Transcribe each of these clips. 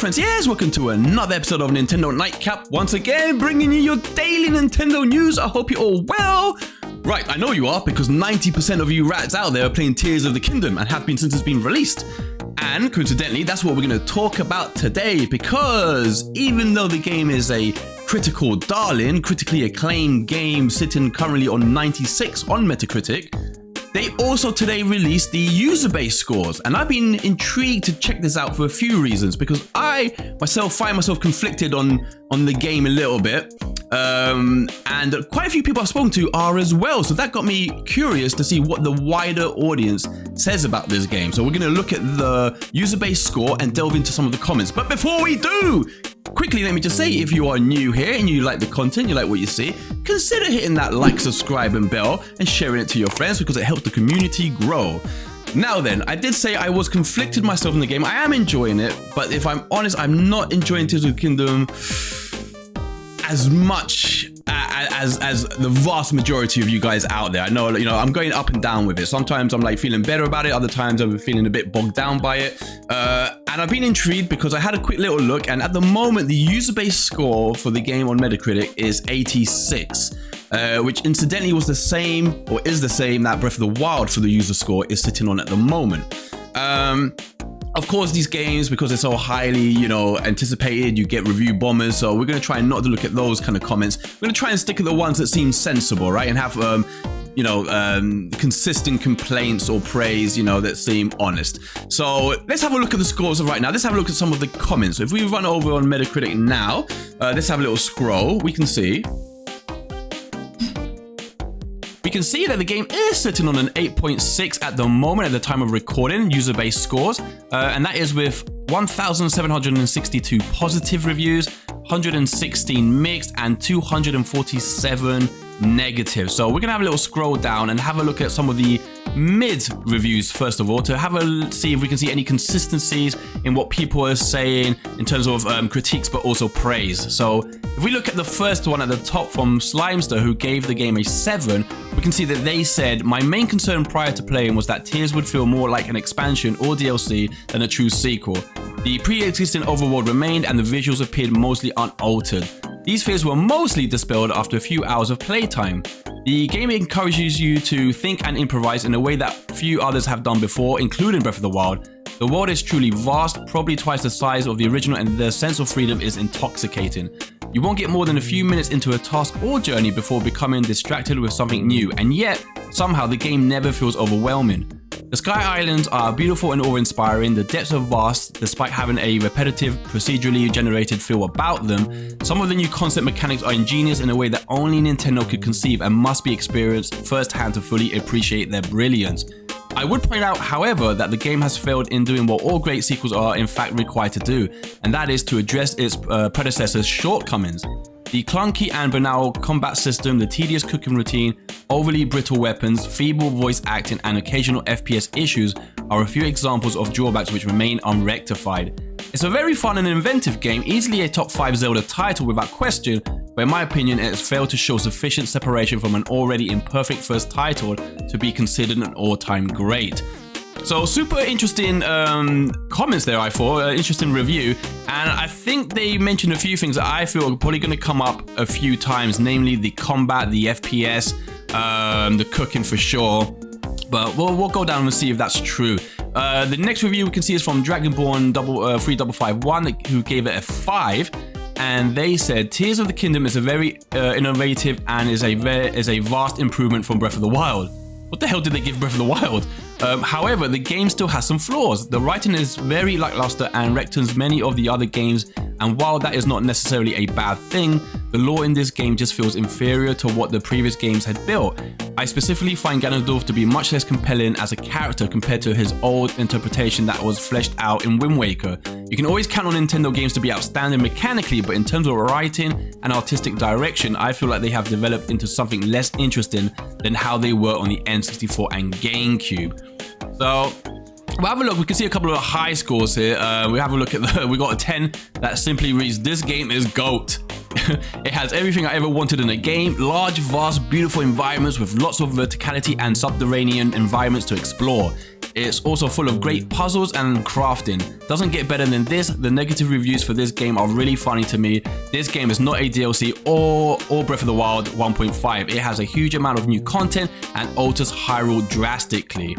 friends, yes, welcome to another episode of Nintendo Nightcap. Once again, bringing you your daily Nintendo news. I hope you're all well. Right, I know you are, because 90% of you rats out there are playing Tears of the Kingdom and have been since it's been released. And coincidentally, that's what we're going to talk about today, because even though the game is a critical darling, critically acclaimed game sitting currently on 96 on Metacritic, they also today released the user base scores, and I've been intrigued to check this out for a few reasons, because I myself find myself conflicted on the game a little bit, and quite a few people I've spoken to are as well, so that got me curious to see what the wider audience says about this game. So we're going to look at the user base score and delve into some of the comments. But before we do, quickly let me just say, if you are new here and you like the content, you like what you see, consider hitting that like, subscribe and bell and sharing it to your friends, because it helps the community grow. Now then, I did say I was conflicted myself in the game. I am enjoying it, but if I'm honest, I'm not enjoying Tears of the Kingdom as much as the vast majority of you guys out there. I know, I'm going up and down with it. Sometimes I'm like feeling better about it. Other times I'm feeling a bit bogged down by it. And I've been intrigued because I had a quick little look, and at the moment, the user base score for the game on Metacritic is 86. Which incidentally was the same, or is the same, that Breath of the Wild for the user score is sitting on at the moment. Of course, these games, because they're so highly, anticipated, you get review bombers. So we're going to try not to look at those kind of comments. We're going to try and stick at the ones that seem sensible, right? And have, consistent complaints or praise, that seem honest. So let's have a look at the scores right now. Let's have a look at some of the comments. So if we run over on Metacritic now, let's have a little scroll. We can see that the game is sitting on an 8.6 at the moment at the time of recording, user-based scores, and that is with 1,762 positive reviews, 116 mixed, and 247 negative. So we're gonna have a little scroll down and have a look at some of the mid reviews first of all, to have a see if we can see any consistencies in what people are saying in terms of critiques, but also praise. So if we look at the first one at the top from Slimester, who gave the game a 7, we can see that they said, "My main concern prior to playing was that Tears would feel more like an expansion or DLC than a true sequel. The pre-existing overworld remained and the visuals appeared mostly unaltered. These fears were mostly dispelled after a few hours of playtime. The game encourages you to think and improvise in a way that few others have done before, including Breath of the Wild. The world is truly vast, probably twice the size of the original, and the sense of freedom is intoxicating. You won't get more than a few minutes into a task or journey before becoming distracted with something new, and yet, somehow the game never feels overwhelming. The Sky Islands are beautiful and awe-inspiring, the depths are vast despite having a repetitive, procedurally generated feel about them. Some of the new concept mechanics are ingenious in a way that only Nintendo could conceive and must be experienced firsthand to fully appreciate their brilliance. I would point out, however, that the game has failed in doing what all great sequels are in fact required to do, and that is to address its predecessor's shortcomings. The clunky and banal combat system, the tedious cooking routine, overly brittle weapons, feeble voice acting, and occasional FPS issues are a few examples of drawbacks which remain unrectified. It's a very fun and inventive game, easily a top 5 Zelda title without question, but in my opinion it has failed to show sufficient separation from an already imperfect first title to be considered an all-time great." So super interesting comments there, I thought, interesting review, and I think they mentioned a few things that I feel are probably going to come up a few times, namely the combat, the FPS, the cooking for sure, but we'll go down and see if that's true. The next review we can see is from Dragonborn 3551, who gave it a 5. And they said, "Tears of the Kingdom is a very innovative and is a vast improvement from Breath of the Wild." What the hell did they give Breath of the Wild? However, the game still has some flaws. The writing is very lackluster and returns many of the other games, and while that is not necessarily a bad thing, the lore in this game just feels inferior to what the previous games had built. I specifically find Ganondorf to be much less compelling as a character compared to his old interpretation that was fleshed out in Wind Waker. You can always count on Nintendo games to be outstanding mechanically, but in terms of writing and artistic direction, I feel like they have developed into something less interesting than how they were on the N64 and GameCube. So we'll have a look. We can see a couple of high scores here. We have a look at we got a 10 that simply reads, "This game is GOAT." It has everything I ever wanted in a game: large, vast, beautiful environments with lots of verticality and subterranean environments to explore. It's also full of great puzzles and crafting. Doesn't get better than this. The negative reviews for this game are really funny to me. This game is not a DLC or Breath of the Wild 1.5. It has a huge amount of new content and alters Hyrule drastically.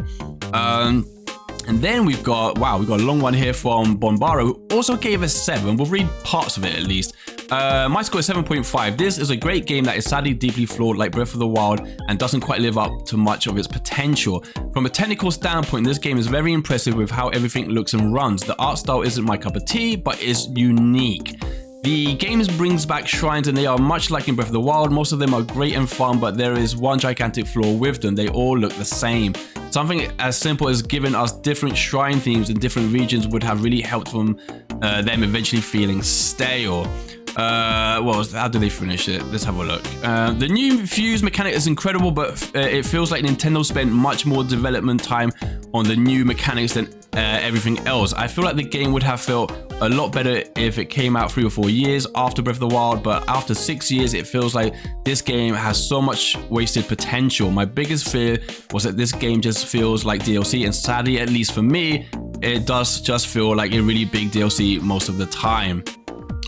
And then we've got a long one here from Bombaro, who also gave us 7. We'll read parts of it at least. My score is 7.5. This is a great game that is sadly deeply flawed like Breath of the Wild and doesn't quite live up to much of its potential. From a technical standpoint, this game is very impressive with how everything looks and runs. The art style isn't my cup of tea, but is unique. The game brings back shrines and they are much like in Breath of the Wild. Most of them are great and fun, but there is one gigantic flaw with them. They all look the same. Something as simple as giving us different shrine themes in different regions would have really helped from them eventually feeling stale. How do they finish it? Let's have a look. The new fuse mechanic is incredible, but it feels like Nintendo spent much more development time on the new mechanics than everything else. I feel like the game would have felt a lot better if it came out 3 or 4 years after Breath of the Wild, but after 6 years, it feels like this game has so much wasted potential. My biggest fear was that this game just feels like DLC, and sadly, at least for me, it does just feel like a really big DLC most of the time.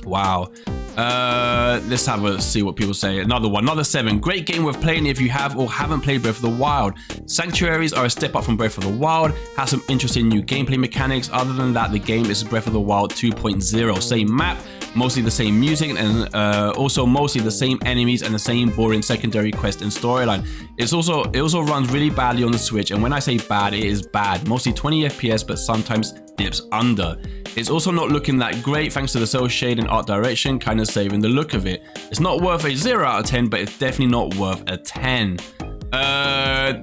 Wow. Let's see what people say. Another 7. Great game worth playing if you have or haven't played Breath of the Wild. Sanctuaries are a step up from Breath of the Wild, has some interesting new gameplay mechanics. Other than that, the game is Breath of the Wild 2.0. Same map, mostly the same music, and also mostly the same enemies and the same boring secondary quest and storyline. It also runs really badly on the Switch, and when I say bad, it is bad. Mostly 20 FPS, but sometimes dips under. It's also not looking that great thanks to the cel shade and art direction, kind of saving the look of it. It's not worth a 0 out of 10, but it's definitely not worth a 10.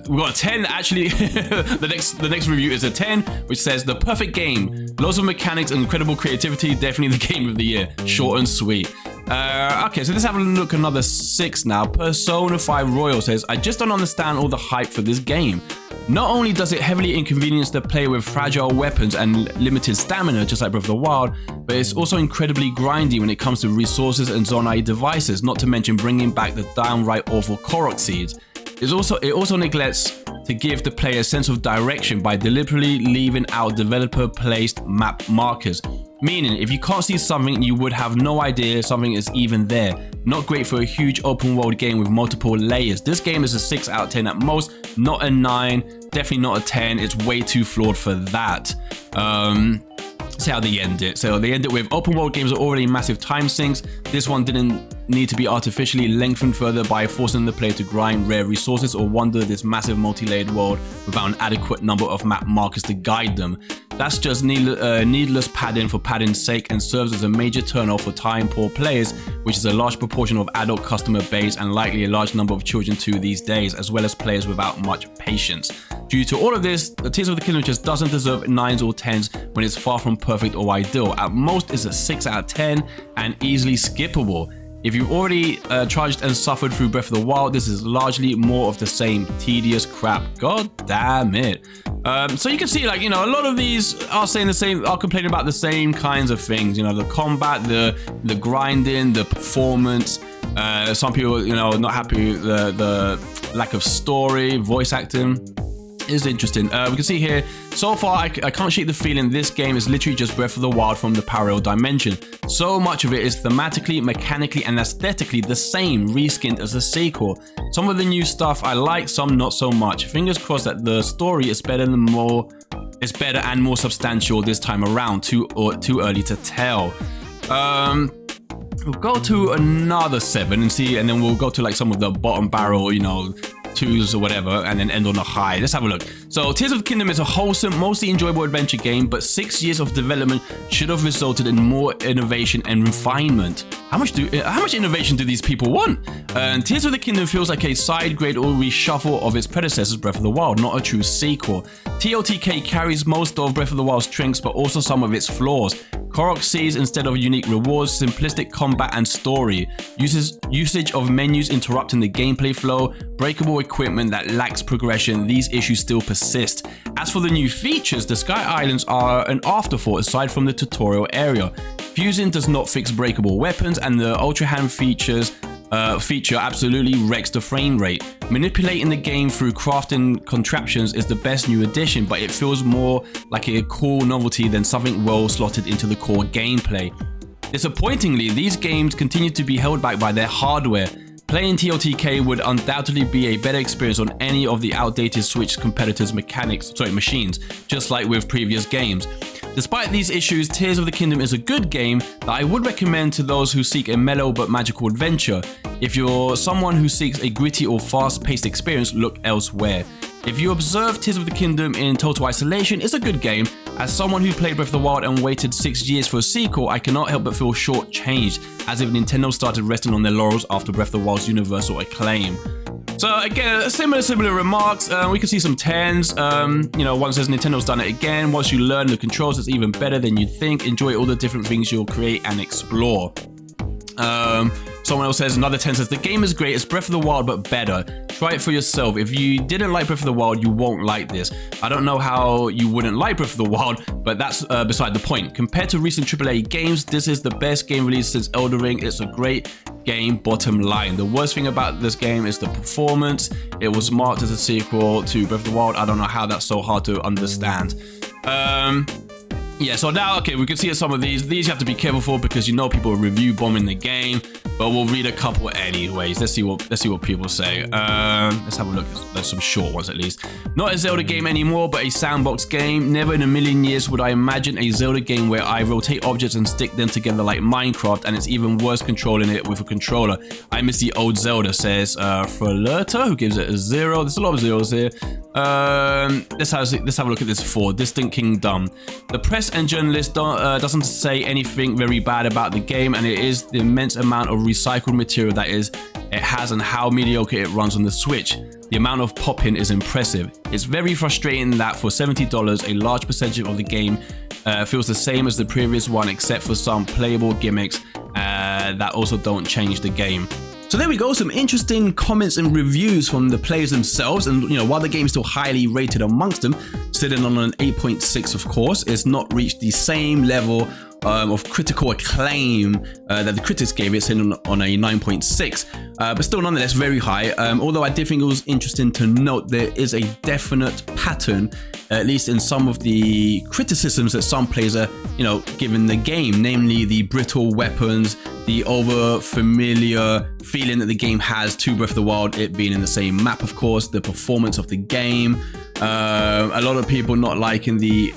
We got a 10 actually. the next review is a 10, which says the perfect game, lots of mechanics and incredible creativity, definitely the game of the year. Short and sweet. Okay, so let's have a look. Another 6 now. Persona 5 Royal says, I just don't understand all the hype for this game. Not only does it heavily inconvenience the player with fragile weapons and limited stamina, just like Breath of the Wild, but it's also incredibly grindy when it comes to resources and Zonai devices, not to mention bringing back the downright awful Korok seeds. It also neglects to give the player a sense of direction by deliberately leaving out developer-placed map markers. Meaning, if you can't see something, you would have no idea something is even there. Not great for a huge open world game with multiple layers. This game is a 6 out of 10 at most, not a 9, definitely not a 10. It's way too flawed for that. See how they end it. So they end it with open world games are already massive time sinks. This one didn't need to be artificially lengthened further by forcing the player to grind rare resources or wander this massive multi-layered world without an adequate number of map markers to guide them. That's just needless padding for padding's sake and serves as a major turnoff for time-poor players, which is a large proportion of adult customer base and likely a large number of children too these days, as well as players without much patience. Due to all of this, the Tears of the Kingdom just doesn't deserve 9s or 10s when it's far from perfect or ideal. At most, it's a 6 out of 10 and easily skippable. If you've already charged and suffered through Breath of the Wild, this is largely more of the same tedious crap. God damn it. So you can see, like, you know, a lot of these are saying the same, are complaining about the same kinds of things. You know, the combat, the grinding, the performance. Some people, you know, not happy with the lack of story, voice acting. Is interesting. We can see here, so far I can't shake the feeling this game is literally just Breath of the Wild from the parallel dimension. So much of it is thematically, mechanically, and aesthetically the same, reskinned as a sequel. Some of the new stuff I like, some not so much. Fingers crossed that the story is better and more substantial this time around. Too early to tell. We'll go to another 7 and see, and then we'll go to like some of the bottom barrel, you know, 2s or whatever, and then end on a high. Let's have a look. So Tears of the Kingdom is a wholesome, mostly enjoyable adventure game, but 6 years of development should have resulted in more innovation and refinement. How much innovation do these people want? Tears of the Kingdom feels like a side grade or reshuffle of its predecessors, Breath of the Wild, not a true sequel. TOTK carries most of Breath of the Wild's strengths, but also some of its flaws. Korok sees instead of unique rewards, simplistic combat and story, usage of menus interrupting the gameplay flow, breakable equipment that lacks progression. These issues still persist. As for the new features, the Sky Islands are an afterthought aside from the tutorial area. Fusing does not fix breakable weapons, and the Ultra Hand features feature absolutely wrecks the frame rate. Manipulating the game through crafting contraptions is the best new addition, but it feels more like a cool novelty than something well slotted into the core gameplay. Disappointingly, these games continue to be held back by their hardware. Playing TOTK would undoubtedly be a better experience on any of the outdated Switch competitors' machines, just like with previous games. Despite these issues, Tears of the Kingdom is a good game that I would recommend to those who seek a mellow but magical adventure. If you're someone who seeks a gritty or fast-paced experience, look elsewhere. If you observe Tears of the Kingdom in total isolation, it's a good game. As someone who played Breath of the Wild and waited 6 years for a sequel, I cannot help but feel shortchanged, as if Nintendo started resting on their laurels after Breath of the Wild's universal acclaim. So again, similar remarks. We can see some 10s. One says Nintendo's done it again. Once you learn the controls, it's even better than you'd think. Enjoy all the different things you'll create and explore. Someone else says, another 10 says, the game is great, it's Breath of the Wild but better. Try it for yourself. If you didn't like Breath of the Wild, you won't like this. I don't know how you wouldn't like Breath of the Wild, but that's beside the point. Compared to recent AAA games, this is the best game released since Elden Ring. It's a great game, bottom line. The worst thing about this game is the performance. It was marked as a sequel to Breath of the Wild. I don't know how that's so hard to understand. Yeah, so now, okay, we can see some of these. These you have to be careful for because you know people are review bombing the game, but we'll read a couple anyways. Let's see what people say. Let's have a look. There's some short ones at least. Not a Zelda game anymore, but a sandbox game. Never in a million years would I imagine a Zelda game where I rotate objects and stick them together like Minecraft, and it's even worse controlling it with a controller. I miss the old Zelda, says Frollerta, who gives it a 0. There's a lot of zeros here. Let's have a look at this 4. Distant Kingdom. The press and journalist doesn't say anything very bad about the game, and it is the immense amount of recycled material that it has and how mediocre it runs on the Switch. The amount of pop-in is impressive. It's very frustrating that for $70, a large percentage of the game feels the same as the previous one, except for some playable gimmicks that also don't change the game. So there we go, some interesting comments and reviews from the players themselves. And while the game is still highly rated amongst them, sitting on an 8.6, of course, it's not reached the same level of critical acclaim that the critics gave it, sitting on a 9.6, but still nonetheless very high. Although I did think it was interesting to note there is a definite pattern, at least in some of the criticisms that some players are, giving the game, namely the brittle weapons, the over-familiar feeling that the game has to Breath of the Wild, it being in the same map, of course, the performance of the game, a lot of people not liking the,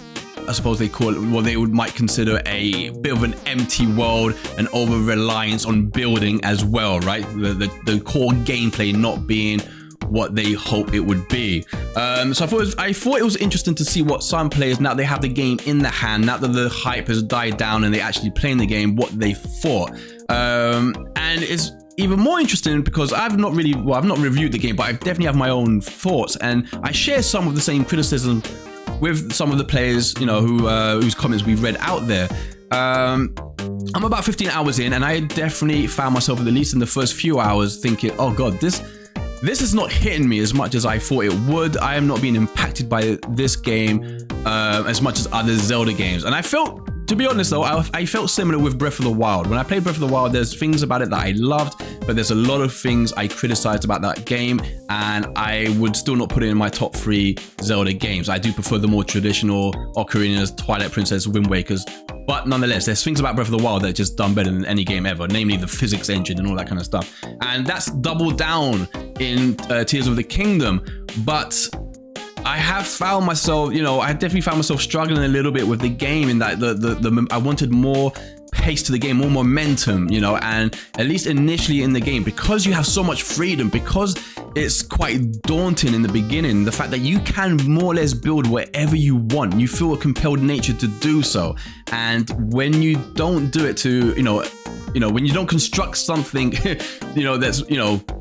I suppose they call it, what they might consider a bit of an empty world, an over-reliance on building as well, right? The core gameplay not being what they hope it would be. So I thought it was interesting to see what some players, now they have the game in the hand, now that the hype has died down and they actually playing the game, what they thought. And it's even more interesting because I've not reviewed the game, but I definitely have my own thoughts, and I share some of the same criticism with some of the players, whose comments we've read out there. I'm about 15 hours in, and I definitely found myself, at least in the first few hours, thinking, oh god, this is not hitting me as much as I thought it would. I am not being impacted by this game as much as other Zelda games. And I felt, to be honest though, I felt similar with Breath of the Wild. When I played Breath of the Wild, there's things about it that I loved, but there's a lot of things I criticized about that game, and I would still not put it in my top 3 Zelda games. I do prefer the more traditional Ocarinas, Twilight Princess, Wind Wakers, but nonetheless, there's things about Breath of the Wild that are just done better than any game ever, namely the physics engine and all that kind of stuff. And that's doubled down in Tears of the Kingdom, but I have found myself, I definitely found myself struggling a little bit with the game, in that I wanted more pace to the game, more momentum, and at least initially in the game, because you have so much freedom, because it's quite daunting in the beginning, the fact that you can more or less build wherever you want, you feel a compelled nature to do so. And when you don't do it to, when you don't construct something, that's,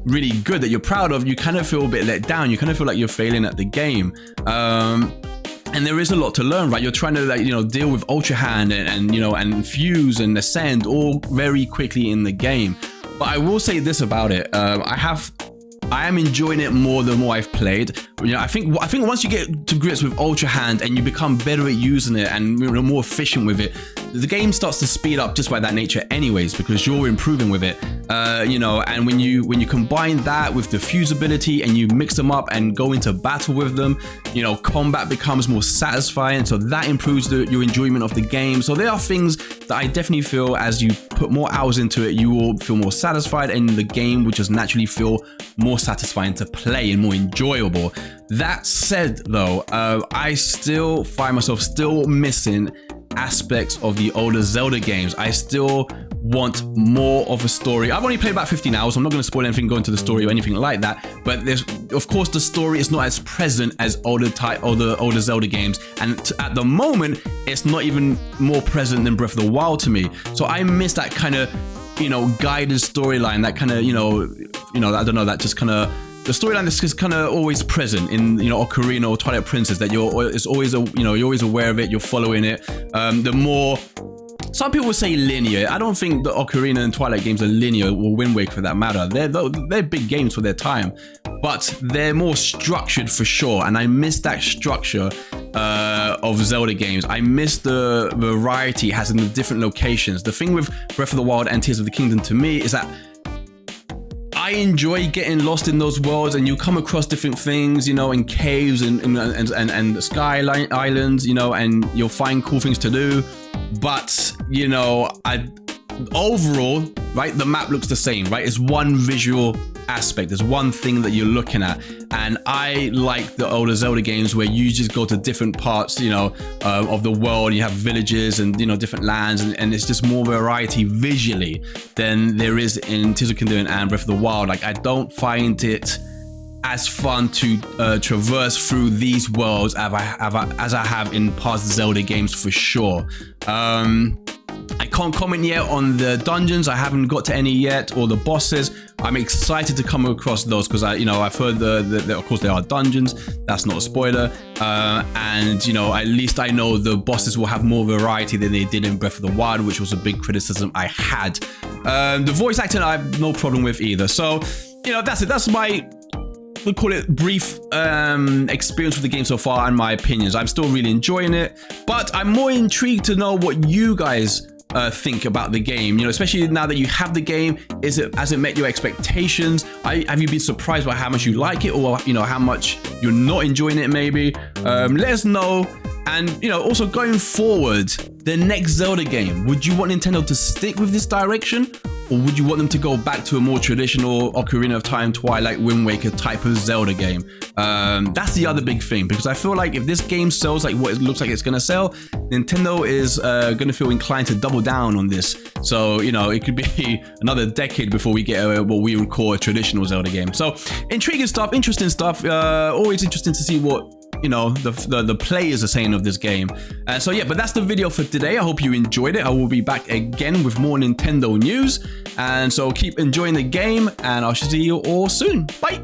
really good, that you're proud of, you kind of feel a bit let down. You kind of feel like you're failing at the game. And there is a lot to learn, right? You're trying to deal with Ultra Hand and Fuse and Ascend all very quickly in the game. But I will say this about it. I am enjoying it more the more I've played. I think once you get to grips with Ultra Hand and you become better at using it and more efficient with it, the game starts to speed up just by that nature anyways, because you're improving with it, you know, and when you combine that with the fuse ability and you mix them up and go into battle with them, you know, combat becomes more satisfying, so that improves your enjoyment of the game. So there are things that I definitely feel as you put more hours into it, you will feel more satisfied, and the game will just naturally feel more satisfying to play and more enjoyable. That said though, I still find myself still missing aspects of the older Zelda games. I still want more of a story. I've only played about 15 hours. I'm not going to spoil anything, go into the story or anything like that. But there's, of course, the story is not as present as older Zelda games. And at the moment, it's not even more present than Breath of the Wild to me. So I miss that kind of, you know, guided storyline, that kind of, you know, I don't know, that just kind of, the storyline is just kind of always present in, you know, Ocarina or Twilight Princess, that it's always, you know, you're always aware of it, you're following it. The more, some people would say linear. I don't think the Ocarina and Twilight games are linear, or Wind Waker for that matter. They're big games for their time, but they're more structured for sure. And I miss that structure of Zelda games. I miss the variety it has in the different locations. The thing with Breath of the Wild and Tears of the Kingdom to me is that I enjoy getting lost in those worlds, and you come across different things, you know, in caves and skyline islands, you know, and you'll find cool things to do. But, you know, overall, right, the map looks the same, right? It's one visual aspect. There's one thing that you're looking at. And I like the older Zelda games where you just go to different parts, you know, of the world. You have villages and, you know, different lands, and it's just more variety visually than there is in Tears of the Kingdom and Breath of the Wild. Like, I don't find it as fun to traverse through these worlds as I have in past Zelda games for sure. I can't comment yet on the dungeons. I haven't got to any yet, or the bosses. I'm excited to come across those because I've heard of course there are dungeons. That's not a spoiler. And, you know, at least I know the bosses will have more variety than they did in Breath of the Wild, which was a big criticism I had. The voice acting I have no problem with either. So, you know, that's it. That's my, we'll call it, brief experience with the game so far and my opinions. I'm still really enjoying it, but I'm more intrigued to know what you guys think about the game, you know, especially now that you have the game. Has it met your expectations? Have you been surprised by how much you like it, or, you know, how much you're not enjoying it maybe? Let us know. And, you know, also going forward, the next Zelda game, would you want Nintendo to stick with this direction, or would you want them to go back to a more traditional Ocarina of Time, Twilight, Wind Waker type of Zelda game? That's the other big thing, because I feel like if this game sells like what it looks like it's going to sell, Nintendo is going to feel inclined to double down on this. So, you know, it could be another decade before we get what we would call a traditional Zelda game. So, intriguing stuff, interesting stuff. Always interesting to see what, you know, the players are saying of this game. So yeah, but that's the video for today. I hope you enjoyed it. I will be back again with more Nintendo news, and so keep enjoying the game, and I shall see you all soon. Bye.